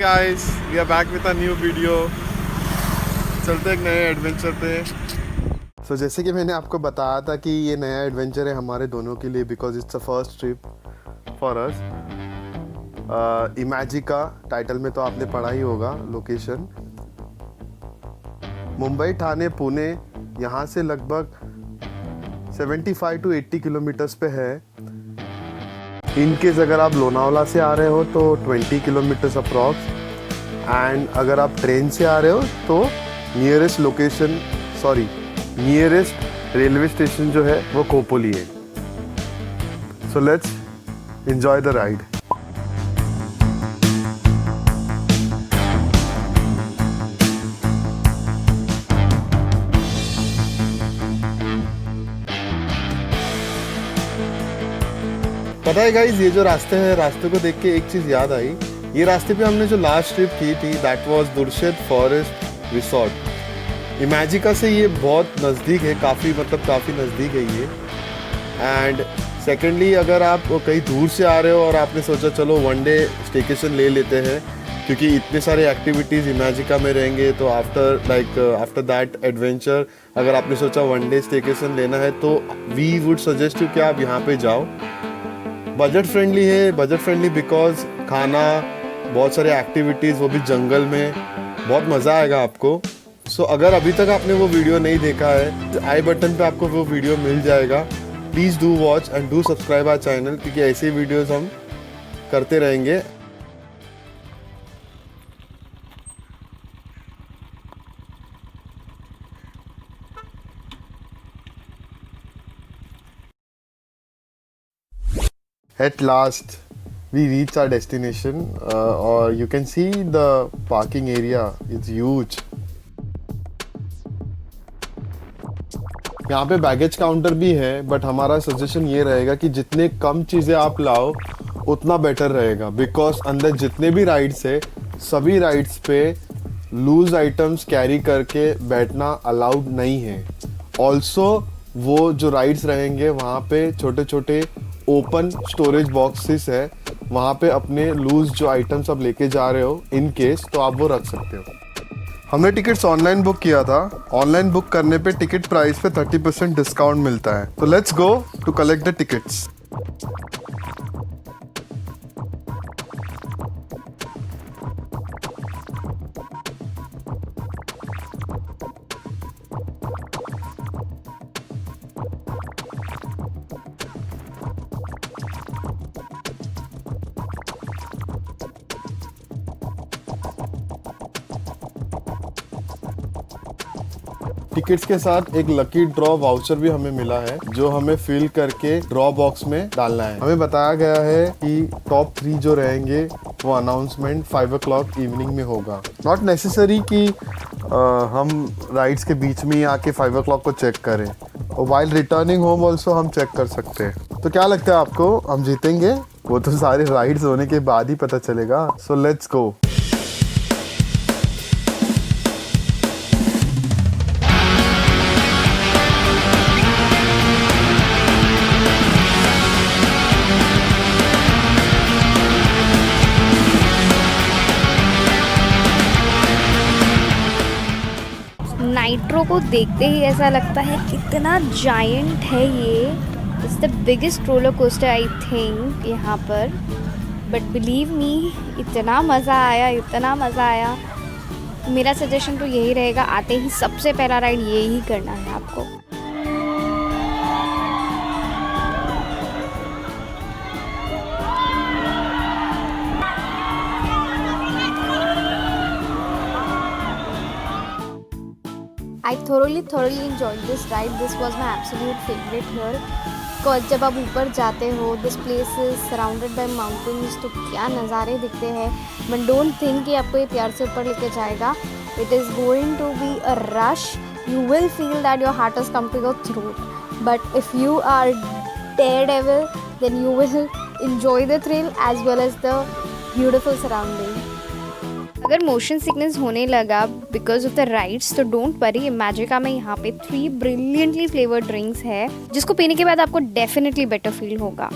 Guys, we are back with a new video. चलते एक नए एडवेंचर पे। सो जैसे कि मैंने आपको बताया था कि ये नया एडवेंचर है हमारे दोनों के लिए, because it's a first trip for us. Imagica title में तो आपने पढ़ा ही होगा। लोकेशन मुंबई, ठाणे, पुणे, यहाँ से लगभग 75 to 80 किलोमीटर्स पे है। इनकेस अगर आप लोनावला से आ रहे हो तो 20 किलोमीटर्स अप्रॉक्स, एंड अगर आप ट्रेन से आ रहे हो तो नियरेस्ट रेलवे स्टेशन जो है वो खोपोली है। So let's enjoy the ride. पता है गाइस, ये जो रास्ते हैं, रास्ते को देख के एक चीज़ याद आई। ये रास्ते पे हमने जो लास्ट ट्रिप की थी, that was Durshet forest resort. Imagica से ये बहुत नज़दीक है, काफ़ी नज़दीक है ये। एंड सेकेंडली, अगर आप कहीं दूर से आ रहे हो और आपने सोचा चलो वन डे स्टेकेशन ले लेते हैं, क्योंकि इतने सारे एक्टिविटीज़ इमेजिका में रहेंगे, तो आफ्टर दैट एडवेंचर अगर आपने सोचा वन डे स्टेकेशन लेना है तो वी वुड सजेस्ट यू कि आप यहाँ पे जाओ। बजट फ्रेंडली बिकॉज खाना, बहुत सारे एक्टिविटीज़, वो भी जंगल में, बहुत मज़ा आएगा आपको। सो अगर अभी तक आपने वो वीडियो नहीं देखा है, आई बटन पे आपको वो वीडियो मिल जाएगा। Please do watch and do subscribe our channel, क्योंकि ऐसे वीडियोस हम करते रहेंगे। At last, we reached our destination, or you can see the parking area. It's huge. यहाँ पे बैगेज काउंटर भी है, बट हमारा सजेशन ये रहेगा कि जितने कम चीज़ें आप लाओ उतना बेटर रहेगा, बिकॉज अंदर जितने भी राइड्स है, सभी राइड्स पे लूज आइटम्स कैरी करके बैठना अलाउड नहीं है। ऑल्सो वो जो राइड्स रहेंगे वहाँ पे छोटे छोटे ओपन स्टोरेज बॉक्सेस है, वहाँ पे अपने लूज जो आइटम्स आप लेके जा रहे हो इन केस, तो आप वो रख सकते हो। हमने टिकट्स ऑनलाइन बुक किया था। ऑनलाइन बुक करने पे टिकट प्राइस पे 30% डिस्काउंट मिलता है। तो let's go to collect the tickets. Tickets के साथ एक लकी ड्रॉ वाउचर भी हमें मिला है, जो हमें फिल करके ड्रॉ बॉक्स में डालना है। हमें बताया गया है कि टॉप 3 जो रहेंगे वो अनाउंसमेंट 5 o'clock इवनिंग में होगा। नॉट नेसेसरी कि हम राइड्स के बीच में ही आके 5 o'clock को चेक करें, और वाइल रिटर्निंग होम ऑल्सो हम चेक कर सकते हैं। तो क्या लगता है आपको, हम जीतेंगे? वो तो सारे राइड्स होने के बाद ही पता चलेगा। So let's go. नाइट्रो को देखते ही ऐसा लगता है कितना जायंट है ये। It's the biggest roller coaster I think यहाँ पर। बट बिलीव मी, इतना मज़ा आया। मेरा सजेशन तो यही रहेगा, आते ही सबसे पहला राइड ये ही करना है आपको। I thoroughly enjoyed this ride. This was my absolute favorite here. Because जब आप ऊपर जाते हो, this place is surrounded by mountains, तो क्या नज़ारे दिखते हैं। But don't think कि आपको ये प्यार से ऊपर लेके जाएगा। It is going to be a rush. You will feel that your heart has come to your throat. But if you are daredevil, then you will enjoy the thrill as well as the beautiful surrounding. अगर motion sickness होने लगा because of the rides, तो don't worry. Imagica में यहाँ पे 3 brilliantly flavoured drinks है, जिसको पीने के बाद आपको डेफिनेटली बेटर फील होगा।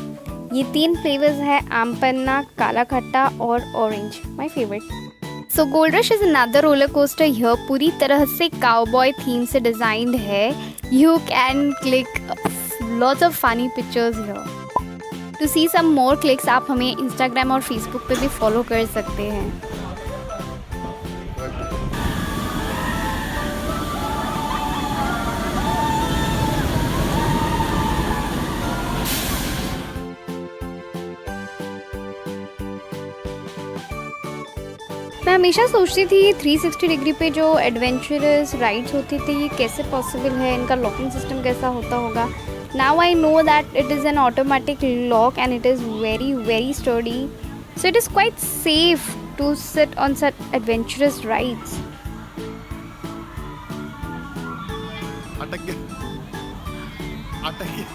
ये 3 फ्लेवर्स है, आम पन्ना, काला खट्टा और orange, my favourite. So gold rush is another roller coaster here, पूरी तरह से काउबॉय थीम से डिजाइंड है. You can click lots of funny pictures here. To see some more clicks आप हमें इंस्टाग्राम और फेसबुक पे भी फॉलो कर सकते हैं. मैं हमेशा सोचती थी ये 360 डिग्री पे जो एडवेंचरस राइड्स होती थी ये कैसे पॉसिबल है, इनका लॉकिंग सिस्टम कैसा होता होगा. Now I know that it is an automatic lock and it is very very sturdy, so it is quite safe to sit on such adventurous rides. अटक गया, अटक गया.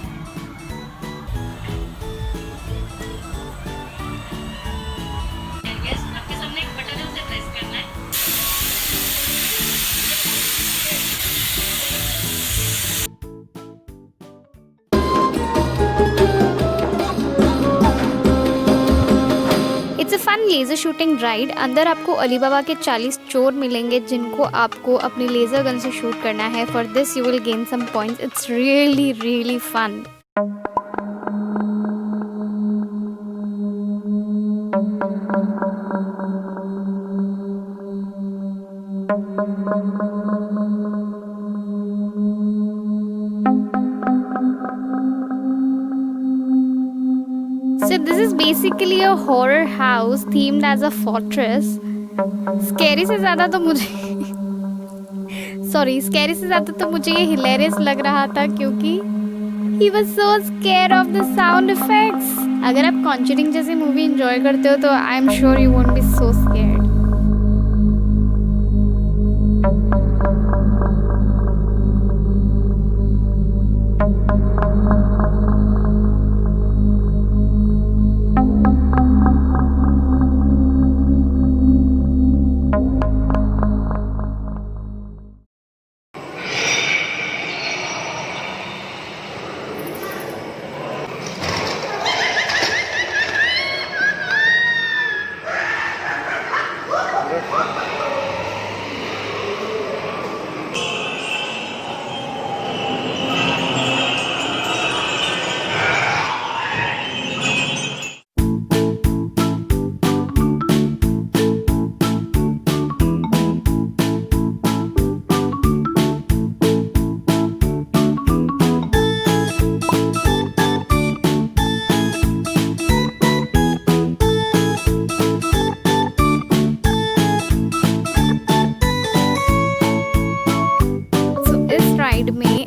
It's a fun laser shooting ride. अंदर आपको अली बाबा के 40 चोर मिलेंगे जिनको आपको अपनी लेज़र गन से शूट करना है. For this you will gain some points. It's really really fun. So this is basically a horror house themed as a fortress. Scary से ज़्यादा तो मुझे scary से ज़्यादा तो मुझे ये hilarious लग रहा था क्योंकि he was so scared of the sound effects. अगर आप Conjuring जैसी मूवी enjoy करते हो तो I am sure you won't be so scared.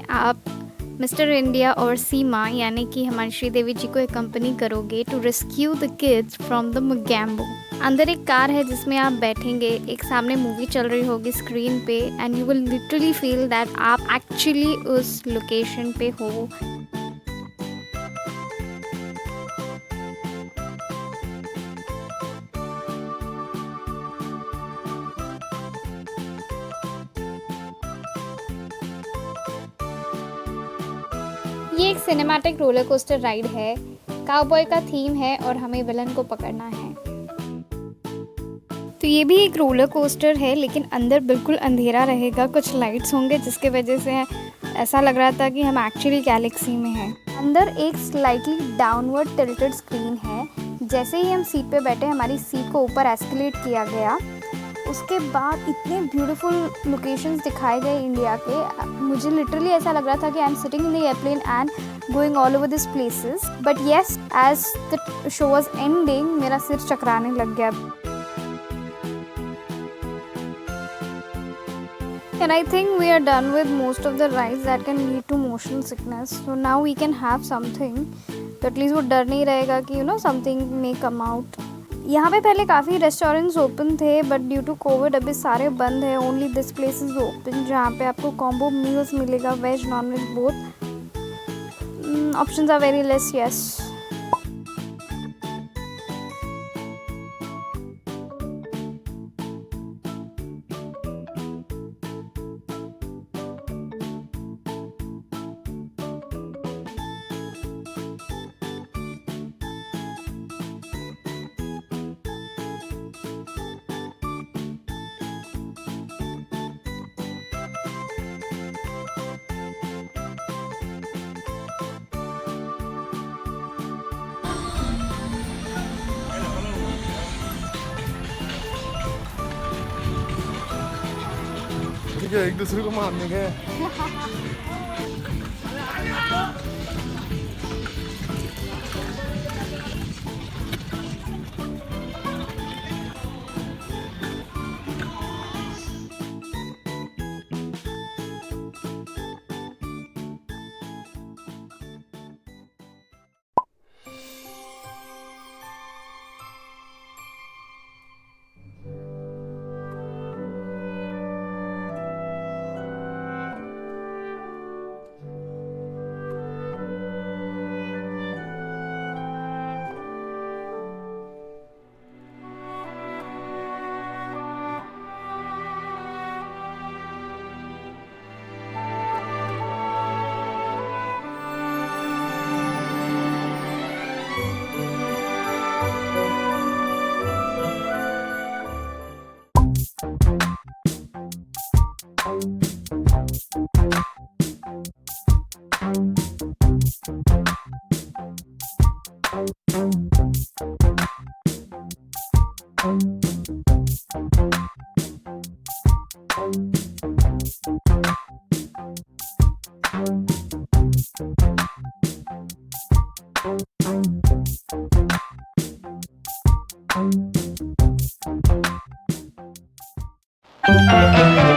आप मिस्टर इंडिया और सीमा यानी कि हमारी श्रीदेवी जी को एकम्पनी करोगे to rescue the kids from the Mogambo. अंदर एक कार है जिसमें आप बैठेंगे, एक सामने मूवी चल रही होगी स्क्रीन पे and you will literally feel that आप एक्चुअली उस लोकेशन पे हो. ये एक सिनेमैटिक रोलर कोस्टर राइड है. काउबॉय का थीम है और हमें विलन को पकड़ना है. तो ये भी एक रोलर कोस्टर है लेकिन अंदर बिल्कुल अंधेरा रहेगा. कुछ लाइट्स होंगे जिसके वजह से ऐसा लग रहा था कि हम एक्चुअली गैलेक्सी में हैं. अंदर एक स्लाइटली डाउनवर्ड टिल्टेड स्क्रीन है. जैसे ही हम सीट पे बैठे हमारी सीट को ऊपर एस्केलेट किया गया. उसके बाद इतने ब्यूटीफुल लोकेशंस दिखाए गए इंडिया के. मुझे लिटरली ऐसा लग रहा था कि I am sitting in the airplane and going all over this places. But yes, as the show was ending मेरा सिर चकराने लग गया. And I think we are done with most of the rides that can lead to motion sickness. So now we can have something. तो at least वो डर नहीं रहेगा कि something may come out. यहाँ पे पहले काफ़ी रेस्टोरेंट्स ओपन थे बट ड्यू टू कोविड अभी सारे बंद है. Only this place is open जहाँ पे आपको कॉम्बो मील्स मिलेगा, veg non veg both. Options are very less. Yes, ठीक है, एक दूसरे को मारने गए। Thank you.